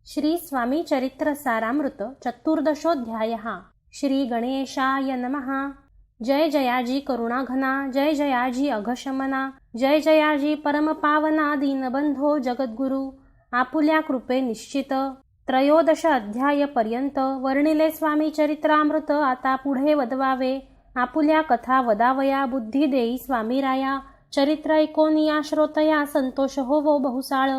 श्री स्वामी चरित्र सारामृत चतुर्दशोऽध्यायः। श्री गणेशाय नमः। जय जयाजी करुणाघना, जय जयाजी अघशमना, जय जयाजी परमपावना, दीनबंधो जगद्गुरु, आपुल्या कृपे निश्चित। त्रयोदश अध्याय पर्यंत वर्णिले स्वामी चरित्रामृत। आता पुढे वदवावे, आपुल्या कथा वदावया, बुद्धी देई स्वामीराया। चरित्र ऐकोनिया श्रोतया, संतोष होवो बहुसाळ।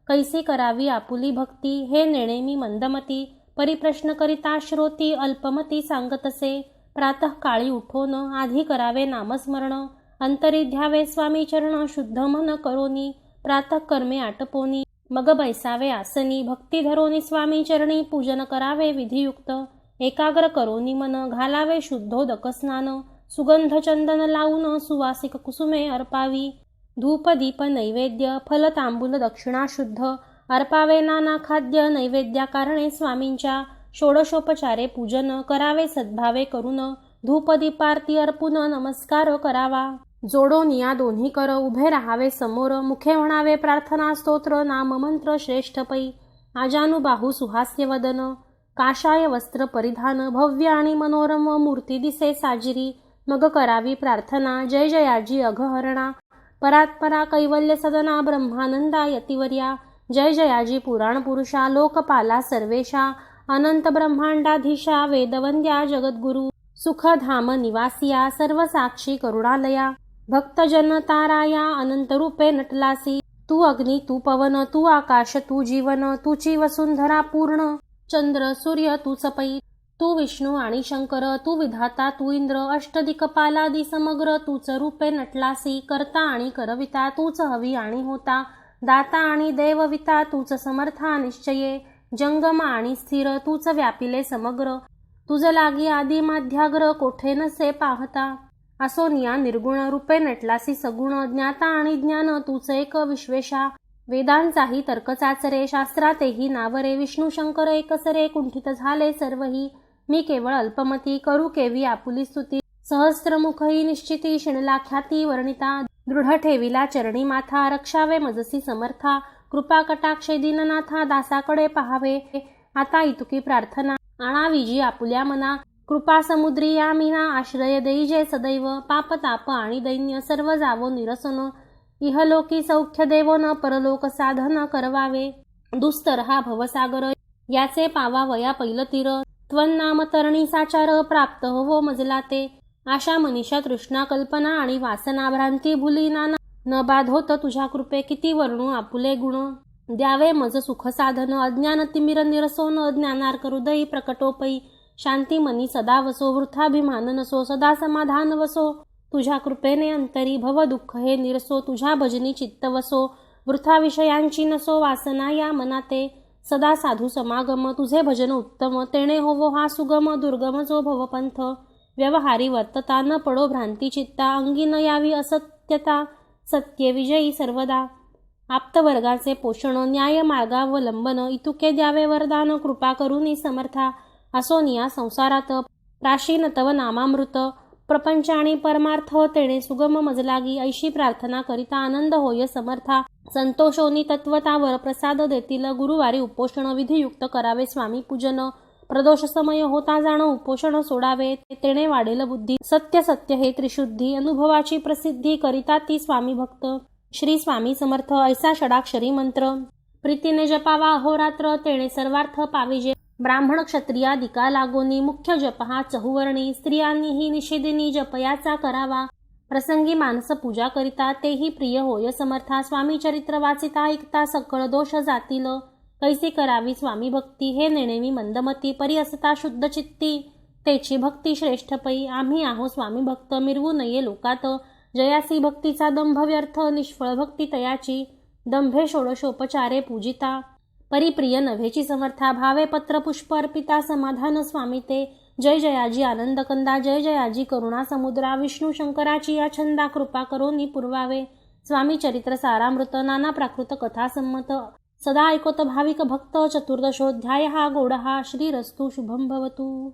कैसी करावी आपुली भक्ती, हे नेणेमी मंदमती। परिप्रश्न करिता श्रोती, अल्पमती सांगतसे। प्रातःकाळी उठोन, आधी करावे नामस्मरण। अंतरी ध्यावे स्वामी चरण, शुद्ध मन करोनी। प्रातःकर्मे आटपोनी, मग बैसावे आसनी। भक्ती धरोनी स्वामी चरणी, पूजन करावे विधियुक्त। एकाग्र करोनी मन, घालावे शुद्धोदक स्नान। सुगंध चंदन लावून, सुवासिक कुसुमे अर्पावी। धूप दीप नैवेद्य, फल तांबूल दक्षिणा शुद्ध। अर्पावे नाना खाद्य, नैवेद्या कारणे स्वामींच्या। षोडशोपचारे पूजन, करावे सद्भावे करून। धूप दीपारती अर्पून, नमस्कार करावा। जोडोन या दोन्ही कर, उभे राहावे समोर। मुखे म्हणावे प्रार्थना स्तोत्र, नाममंत्र श्रेष्ठ पै। आजानुबाहू सुहास्य वदन, काषाय वस्त्र परिधान। भव्य आणि मनोरम मूर्ती दिसे साजिरी। मग करावी प्रार्थना, जय जयाजी अघहरणा। परात्परा कैवल्य सदना, ब्रह्मानंदा यतिवर्या। जय जयाजी पुराण पुरुषा, लोकपाला सर्वेशा। अनंत ब्रह्मांडाधीशा, वेदवंद्या जगद्गुरु। सुखधाम निवासिया, सर्व साक्षी करुणालया। भक्तजन ताराया, अनंत रूपे नटलासी। तू अग्नी तू पवन, तू आकाश तू जीवन। तुची वसुंधरा पूर्ण, चंद्र सूर्य तूच पै। तू विष्णू आणि शंकर, तू विधाता तू इंद्र। अष्टदिक्पालादी समग्र, तूच रूपे नटलासी। करता आणि करविता, तूच हवी आणि होता। दाता आणि देवविता, तूच समर्था निश्चये। जंगम आणि स्थिर, तूच व्यापिले समग्र। तुझ लागी आदी माध्याग्र, कोठे नसे पाहता। असोनिया निर्गुण, रूपे नटलासी सगुण। ज्ञाता आणि ज्ञान, तूच एक विश्वेशा। वेदांचाही तर्क चाचरे, शास्त्रातेही नावरे। विष्णू शंकर एकसरे, कुंठित झाले सर्वही। मी केवळ अल्पमती, करू केवी आपुली स्तुती। सहस्त्रमुखही निश्चिती, शिणला ख्याती वर्णिता। दृढ ठेविला चरणी माथा, रक्षावे मजसी समर्था। कृपा कटाक्षे दीननाथा, दासाकडे पहावे। आता इतुकी प्रार्थना, आणावी जी आपुल्या मना। कृपा समुद्री या मीना, आश्रय देई जे सदैव। पाप ताप आणि दैन्य, सर्व जावो निरसन। इहलोकी सौख्य देवोन, परलोक साधन करवावे। दुस्तर हा भवसागर, याचे पावावया पैलतीर। त्वन्नाम तरणी साचार, प्राप्त होवो मजला ते। आशा मनीषा तृष्णा कल्पना आणि वासना। भ्रांती भुली नाना, न बाधोत तुझ्या कृपे। किती वर्णू आपुले गुण, द्यावे मज सुख साधन। अज्ञान तिमिर निरसोन, ज्ञानार्क हृदयी प्रकटोपै। शांती मनी सदा वसो, वृथाभिमान नसो। सदा समाधान वसो, तुझ्या कृपेने अंतरी। भव दुःख हे निरसो, तुझ्या भजनी चित्त वसो। वृथा विषयांची नसो, वासना या मनाते। सदा साधू समागम, तुझे भजन उत्तम। तेणे होवो हा सुगम, दुर्गम जो भवपंथ। व्यवहारी वर्तता, न पडो भ्रांती चित्ता। अंगी न यावी असत्यता, सत्य विजयी सर्वदा। आप्तवर्गाचे पोषण, न्याय मार्गावलंबन। इतुके द्यावे वरदान, कृपा करुनी समर्था। असोनिया संसारात, प्राशीन तव नामामृत। प्रपंच आणि परमार्थ, तेणे सुगम मजलागी। ऐशी प्रार्थना करिता, आनंद होय समर्था। संतोषोनी तत्वता, वरप्रसाद देतील। गुरुवारी उपोषण, विधियुक्त करावे स्वामी पूजन। प्रदोष समय होता जाण, उपोषण सोडावे। तेणे वाढेल बुद्धी, सत्य सत्य हे त्रिशुद्धी। अनुभवाची प्रसिद्धी, करिता ती स्वामी भक्त। श्री स्वामी समर्थ ऐसा षडाक्षरी मंत्र, प्रीतीने जपावा अहोरात्र। तेणे सर्वार्थ पाविजे, ब्राह्मण क्षत्रियादिका लागोनी। मुख्य जप हा चहुवर्णी, स्त्रियांनीही निषेधिनी जपयाचा करावा। प्रसंगी मानस पूजा करिता, तेही प्रिय होय समर्था। स्वामी चरित्र वाचिता ऐकता, सकळ दोष जातील। कैसी करावी स्वामी भक्ती, हे नेणेमी मंदमती। परी असता शुद्ध चित्ती, तेची भक्ती श्रेष्ठ पै। आम्ही आहो स्वामी भक्त, मिरवू नये लोकात। जयासी भक्तीचा दंभ व्यर्थ, निष्फळ भक्ती तयाची। दंभे षोडशोपचारे पूजिता, परिप्रिय नभेची समर्था। भावे पत्र पुष्प अर्पिता, समाधान स्वामी ते। जय जयाजी आनंद कंदा, जय जयाजी करुणा समुद्रा। विष्णू शंकराची या छंदा, कृपा करोनी पुरवावे। स्वामी चरित्र सारामृत, नाना प्राकृत कथा संमत। सदा ऐकोत भाविक भक्त। चतुर्दशोऽध्यायः गोडः। श्रीरस्तु शुभं भवतु।